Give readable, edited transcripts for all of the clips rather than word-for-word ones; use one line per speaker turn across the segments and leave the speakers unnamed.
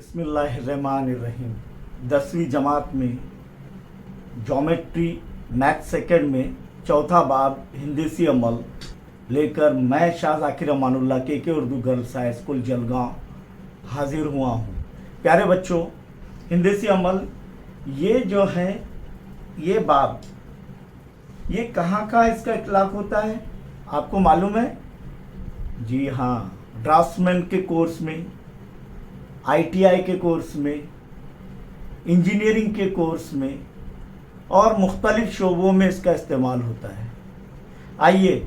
बिस्मिल्लाहिर्रहमानिर्रहीम। 10वीं जमात में ज्योमेट्री मैथ सेकंड में चौथा बाब हिंदसी अमल लेकर मैं शाह ज़ाकिर अमानुल्लाह के Urdu girls high school Jalgaon हाजिर हुआ हूँ। प्यारे बच्चों, हिंदसी अमल ये जो है ये बाब ये कहाँ का इसका इतलाक़ होता है आपको मालूम है? जी हाँ, ड्राफ्ट्समैन के कोर्स में, ITI के कोर्स में, इंजीनियरिंग के कोर्स में और मुख्तलिफ शोबों में इसका इस्तेमाल होता है। आइए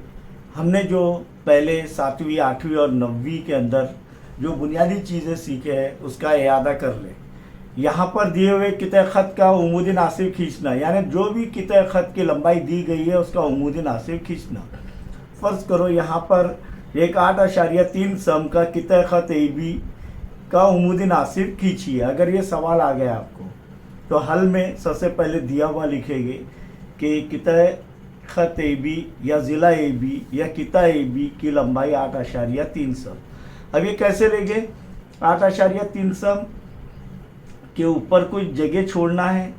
हमने जो पहले 7वीं 8वीं और 9वीं के अंदर जो बुनियादी चीज़ें सीखे हैं उसका इयादा कर लें। यहाँ पर दिए हुए कितने ख़त का उमूदी नासिब खींचना, यानी जो भी कितने ख़त की लंबाई दी गई है उसका उमूदी नासिब खींचना। फ़र्ज़ करो यहाँ पर एक 8.3 सम का कितने ख़त AB का उमूदी नासिब खींचिए। अगर ये सवाल आ गया आपको तो हल में सबसे पहले दिया हुआ लिखेंगे कि कितने ख़त AB या ज़िला AB या किता AB की लंबाई 8.3 सम। अब ये कैसे लेंगे? 8.3 सम के ऊपर कुछ जगह छोड़ना है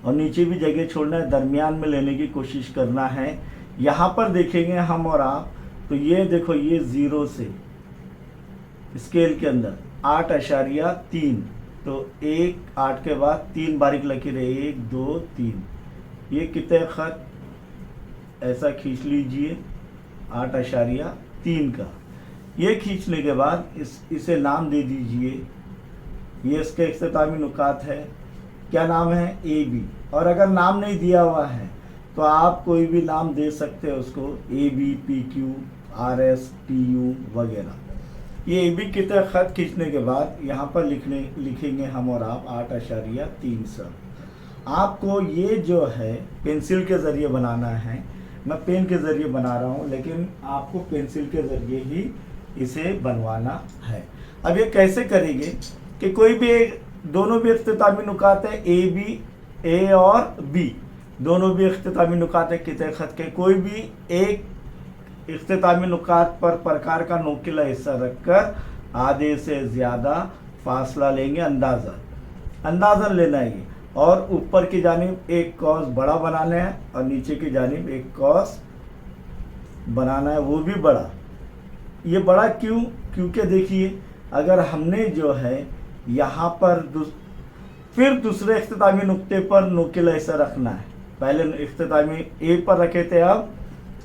और नीचे भी जगह छोड़ना है, दरमियान में लेने की कोशिश करना है। यहाँ पर देखेंगे हम और आप तो ये देखो, ये 0 से स्केल के अंदर 8.3, तो 1 8 के बाद 3 बारीक लकीर है, 1 2 3, ये कितने ख़त ऐसा खींच लीजिए 8.3 का। ये खींचने के बाद इसे नाम दे दीजिए। ये इसके इख्तितामी नुकात है, क्या नाम है? AB। और अगर नाम नहीं दिया हुआ है तो आप कोई भी नाम दे सकते हैं उसको, AB PQ RS PU वगैरह। ये AB कितने ख़त खींचने के बाद यहाँ पर लिखेंगे हम और आप 8.3 सम। आपको ये जो है पेंसिल के ज़रिए बनाना है। मैं पेन के ज़रिए बना रहा हूँ लेकिन आपको पेंसिल के ज़रिए ही इसे बनवाना है। अब ये कैसे करेंगे कि कोई भी दोनों भी इख्तितामी नुकात है, A और B दोनों भी इख्तितामी नुकात है कितने ख़त के। कोई भी एक इख्तितामी नुकात पर प्रकार का नोकीला हिस्सा रखकर आधे से ज़्यादा फासला लेंगे, अंदाज़न लेना है। और ऊपर की जानिब एक कॉस बड़ा बनाना है और नीचे की जानिब एक कॉस बनाना है, वो भी बड़ा। ये बड़ा क्यों? क्योंकि देखिए अगर हमने जो है यहाँ पर फिर दूसरे इख्तितामी नुक्ते पर नोकीला हिस्सा रखना है। पहले इख्तितामी A पर रखे थे, अब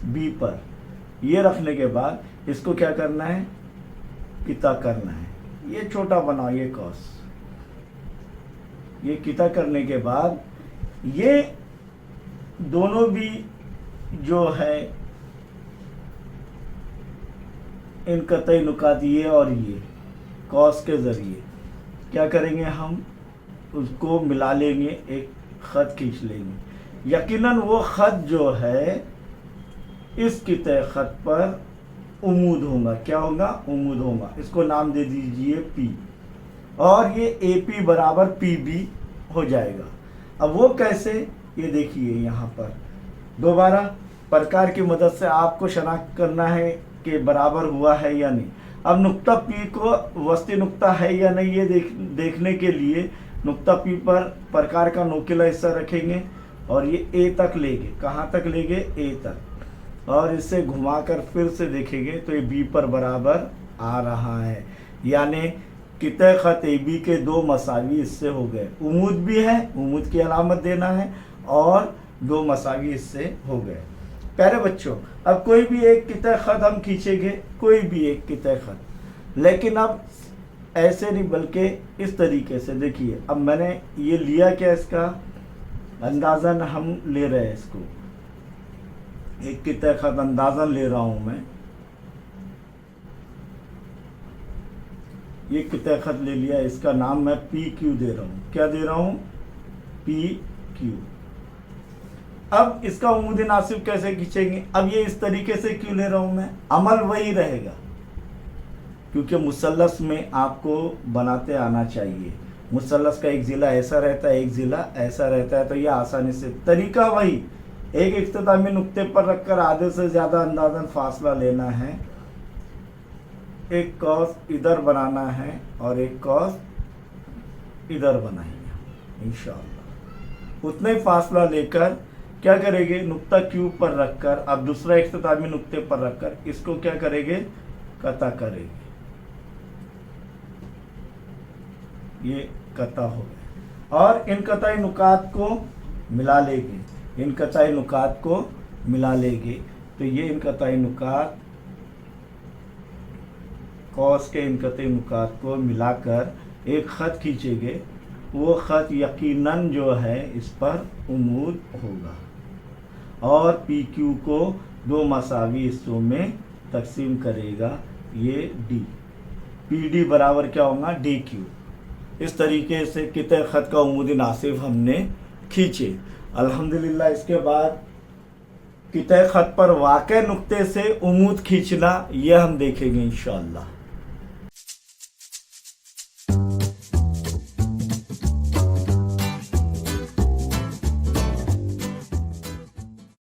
B पर। ये रखने के बाद इसको क्या करना है? किता करना है। ये छोटा बनाओ, ये कॉस, ये किता करने के बाद ये दोनों भी जो है इन कतई नुकात ये और ये कॉस के ज़रिए क्या करेंगे? हम उसको मिला लेंगे, एक ख़त खींच लेंगे। यकीनन वो ख़त जो है इस कितने ख़त पर उमूद होगा। क्या होगा? उमूद होगा। इसको नाम दे दीजिए P और ये AP बराबर PB हो जाएगा। अब वो कैसे? ये देखिए यहाँ पर दोबारा प्रकार की मदद से आपको शनाख्त करना है कि बराबर हुआ है या नहीं। अब नुक्ता P को वस्ती नुक्ता है या नहीं ये देखने के लिए नुक्ता P पर प्रकार का नोकीला हिस्सा रखेंगे और ये A तक लेंगे। कहाँ तक लेंगे? A तक। और इसे घुमाकर फिर से देखेंगे तो ये B पर बराबर आ रहा है, यानी कितने ख़त AB के 2 मसावी हिस्से हो गए। उमूद भी है, उमूद की अलामत देना है और 2 मसावी हिस्से हो गए। प्यारे बच्चों, अब कोई भी एक कितने ख़त हम खींचेंगे, कोई भी एक कितने ख़त, लेकिन अब ऐसे नहीं बल्कि इस तरीके से। देखिए अब मैंने ये लिया क्या, इसका अंदाज़न हम ले रहे हैं, इसको एक कितने ख़त अंदाज़न ले रहा हूँ मैं। ये कितने ख़त ले लिया, इसका नाम मैं PQ दे रहा हूँ। क्या दे रहा हूँ? PQ। अब इसका उमूद नासिब कैसे खींचेंगे? अब ये इस तरीके से क्यों ले रहा हूँ मैं? अमल वही रहेगा क्योंकि मुसल्लस में आपको बनाते आना चाहिए। मुसल्लस का एक ज़िला ऐसा रहता है, एक ज़िला ऐसा रहता है, तो यह आसानी से तरीका वही, एक इख्तितामी नुक्ते पर रखकर आधे से ज़्यादा अंदाज़न फासला लेना है, एक कॉस इधर बनाना है और एक कॉस इधर बनाएंगे इंशाअल्लाह। उतना ही फासला लेकर क्या करेंगे, नुक्ता क्यू पर रखकर अब दूसरा इख्तितामी नुक्ते पर रखकर इसको क्या करेंगे, कता करेंगे। ये कता हो गया और इन कताई नुकात को मिला लेंगे, इन कताई नुकात को मिला लेंगे। तो ये इन कताई नुकात कौस के इन कताई नुकात को मिलाकर एक ख़त खींचेंगे। वो ख़त यकीनन जो है इस पर उमूद होगा और पी क्यू को दो मसावी हिस्सों में तकसीम करेगा। ये डी पी डी बराबर क्या होगा, डी क्यू। इस तरीके से कितने ख़त का उमूद नासिब हमने खींचे। अल्हम्दुलिल्लाह इसके बाद कितने ख़त पर वाक़ई नुक्ते से उमूद खींचना ये हम देखेंगे इंशाअल्लाह।